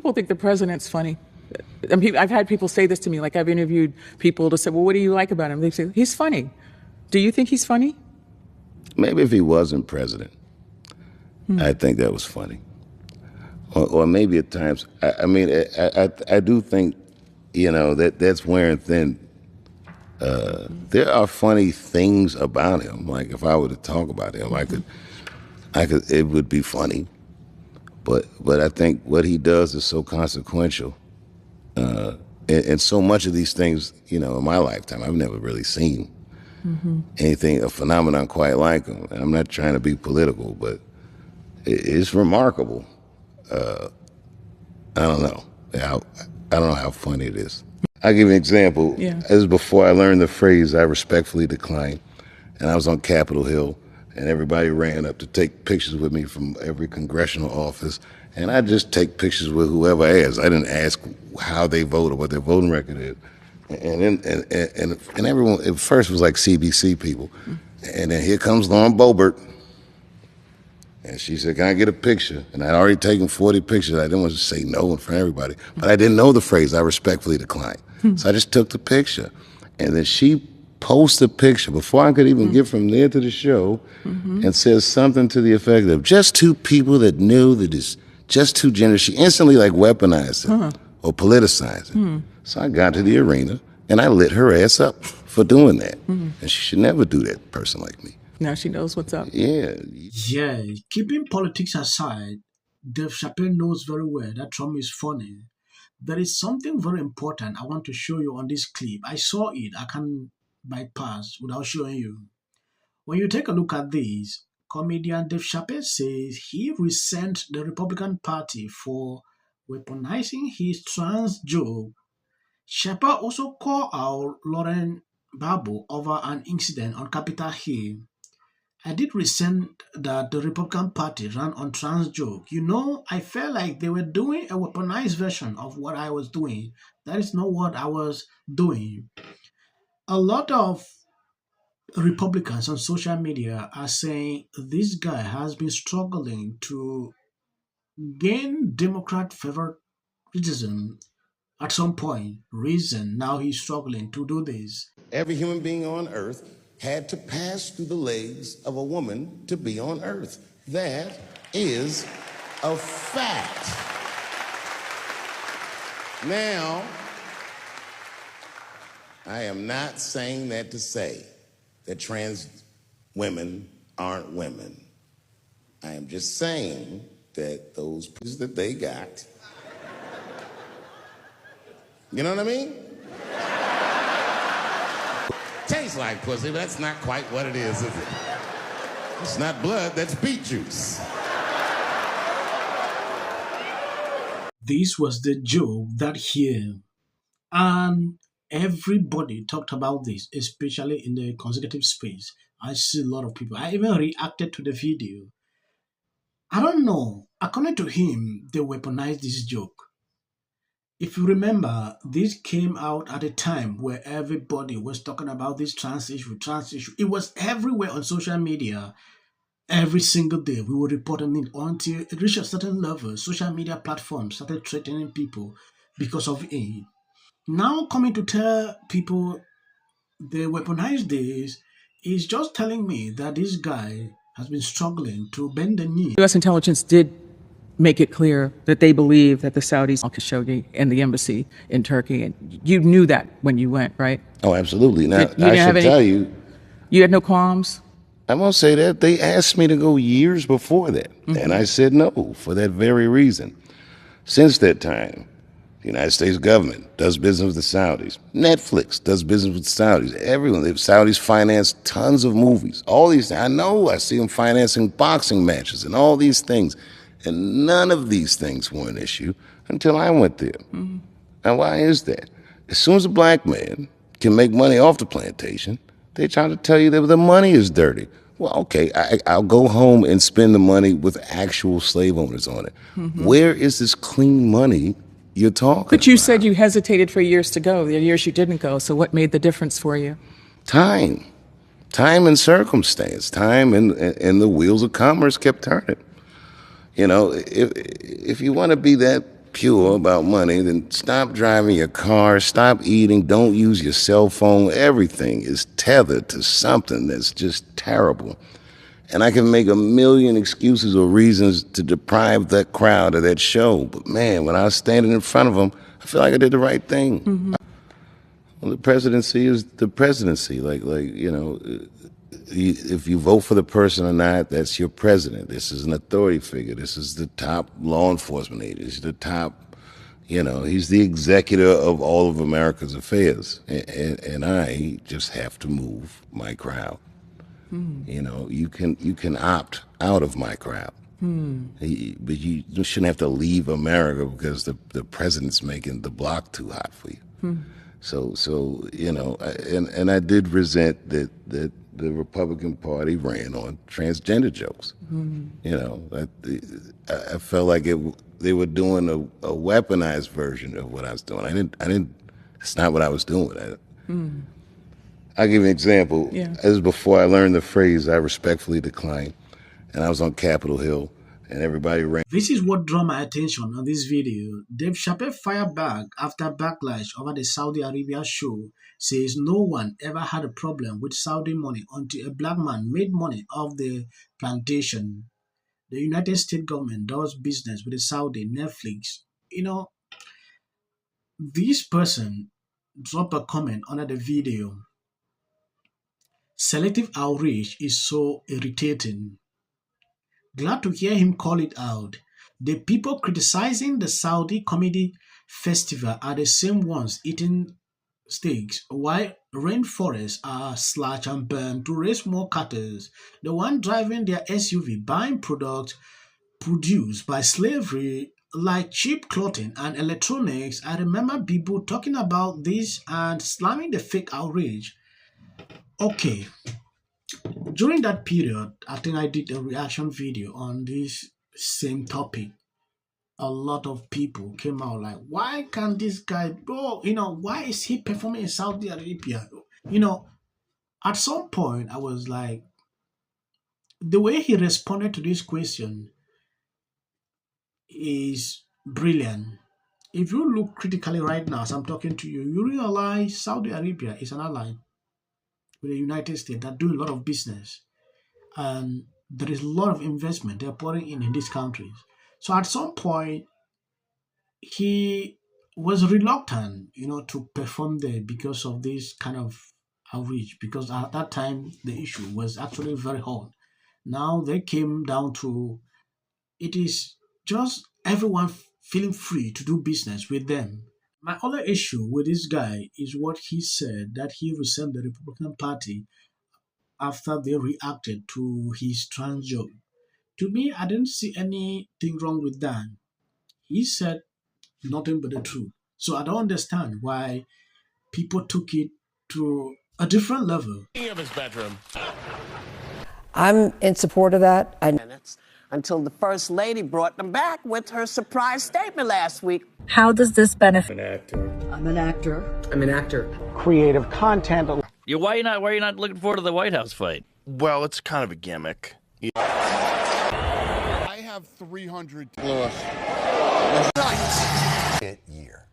people think the president's funny. And I've had people say this to me, like I've interviewed people to say, well, what do you like about him? They say, he's funny. Do you think he's funny? Maybe if he wasn't president, I think that was funny. Or maybe at times, I do think, that's wearing thin. There are funny things about him. Like if I were to talk about him, it would be funny. But I think what he does is so consequential. And so much of these things, in my lifetime, I've never really seen anything, a phenomenon quite like him. And I'm not trying to be political, but it's remarkable. I don't know. I don't know how funny it is. I'll give you an example. Yeah. This is before I learned the phrase, I respectfully decline. And I was on Capitol Hill, and everybody ran up to take pictures with me from every congressional office. And I just take pictures with whoever I asked. I didn't ask how they vote or what their voting record is. And everyone, at first it was like CBC people. And then here comes Lauren Boebert. And she said, can I get a picture? And I'd already taken 40 pictures. I didn't want to say no in front of everybody. But I didn't know the phrase, I respectfully decline. So I just took the picture. And then she posted a picture before I could even get from there to the show and says something to the effect of, just two people that knew that it's just too generous. She instantly weaponized it or politicized it. So I got to the arena and I lit her ass up for doing that. And she should never do that, a person like me. Now she knows what's up. Yeah. Yeah, keeping politics aside, Dave Chappell knows very well that Trump is funny. There is something very important I want to show you on this clip. I saw it. I can't bypass without showing you. When you take a look at this, comedian Dave Chappell says he resents the Republican Party for weaponizing his trans joke. Chappell also called out Lauren Babu over an incident on Capitol Hill. I did resent that the Republican Party ran on trans joke. I felt like they were doing a weaponized version of what I was doing. That is not what I was doing. A lot of Republicans on social media are saying this guy has been struggling to gain Democrat favoritism at some point. Reason now he's struggling to do this. Every human being on earth had to pass through the legs of a woman to be on earth. That is a fact. Now, I am not saying that to say that trans women aren't women. I am just saying that those pieces that they got, you know what I mean? Tastes like pussy, but that's not quite what it is it? It's not blood, that's beet juice. This was the joke that year, and everybody talked about this, especially in the consecutive space. I see a lot of people. I even reacted to the video. I don't know. According to him, they weaponized this joke. If you remember, this came out at a time where everybody was talking about this trans issue. It was everywhere on social media. Every single day, we were reporting it until it reached a certain level. Social media platforms started threatening people because of it. Now coming to tell people they weaponize this is just telling me that this guy has been struggling to bend the knee. U.S. intelligence did make it clear that they believe that the Saudis are Khashoggi and the embassy in Turkey. And you knew that when you went, right? Oh, absolutely. Now, You I should tell you, you had no qualms? I won't say that. They asked me to go years before that. And I said no for that very reason. Since that time, the United States government does business with the Saudis. Netflix does business with the Saudis. Everyone, the Saudis finance tons of movies. All these things. I know, I see them financing boxing matches and all these things. And none of these things were an issue until I went there. And why is that? As soon as a black man can make money off the plantation, they try to tell you that the money is dirty. Well, okay, I'll go home and spend the money with actual slave owners on it. Where is this clean money you're talking about? But you said you hesitated for years to go, the years you didn't go. So what made the difference for you? Time and circumstance, time and the wheels of commerce kept turning. If you want to be that pure about money, then stop driving your car, stop eating, don't use your cell phone. Everything is tethered to something that's just terrible. And I can make a million excuses or reasons to deprive that crowd of that show. But man, when I was standing in front of them, I feel like I did the right thing. Mm-hmm. Well, the presidency is the presidency. If you vote for the person or not, that's your president. This is an authority figure. This is the top law enforcement agent. He's the top, he's the executor of all of America's affairs. And I just have to move my crowd. You can opt out of my crowd. But you shouldn't have to leave America because the president's making the block too hot for you. So and I did resent that the Republican Party ran on transgender jokes. I felt like they were doing a weaponized version of what I was doing. I didn't. It's not what I was doing. I'll give you an example. Yeah. This is before I learned the phrase, I respectfully decline. And I was on Capitol Hill, and everybody ran. This is what drew my attention on this video. Dave Chappell fired back after backlash over the Saudi Arabia show, says no one ever had a problem with Saudi money until a black man made money off the plantation. The United States government does business with the Saudi Netflix. This person dropped a comment under the video. Selective outrage is so irritating. Glad to hear him call it out. The people criticizing the Saudi Comedy Festival are the same ones eating steaks, while rainforests are slashed and burned to raise more cattle. The one driving their SUV buying products produced by slavery like cheap clothing and electronics. I remember people talking about this and slamming the fake outrage. Okay, during that period, I think I did a reaction video on this same topic. A lot of people came out like, why can't this guy, why is he performing in Saudi Arabia? At some point, I was like, the way he responded to this question is brilliant. If you look critically right now, as I'm talking to you, you realize Saudi Arabia is an ally with the United States that do a lot of business. And there is a lot of investment they're pouring in these countries. So at some point, he was reluctant, to perform there because of this kind of outreach. Because at that time, the issue was actually very hot. Now they came down to it is just everyone feeling free to do business with them. My other issue with this guy is what he said that he resent the Republican Party after they reacted to his trans joke. To me, I didn't see anything wrong with that. He said nothing but the truth. So I don't understand why people took it to a different level. Of his bedroom. I'm in support of that. Until the First Lady brought them back with her surprise statement last week. How does this benefit? An actor. I'm an actor. I'm an actor. Creative content. Why are you not looking forward to the White House fight? Well, it's kind of a gimmick. I have 300 year.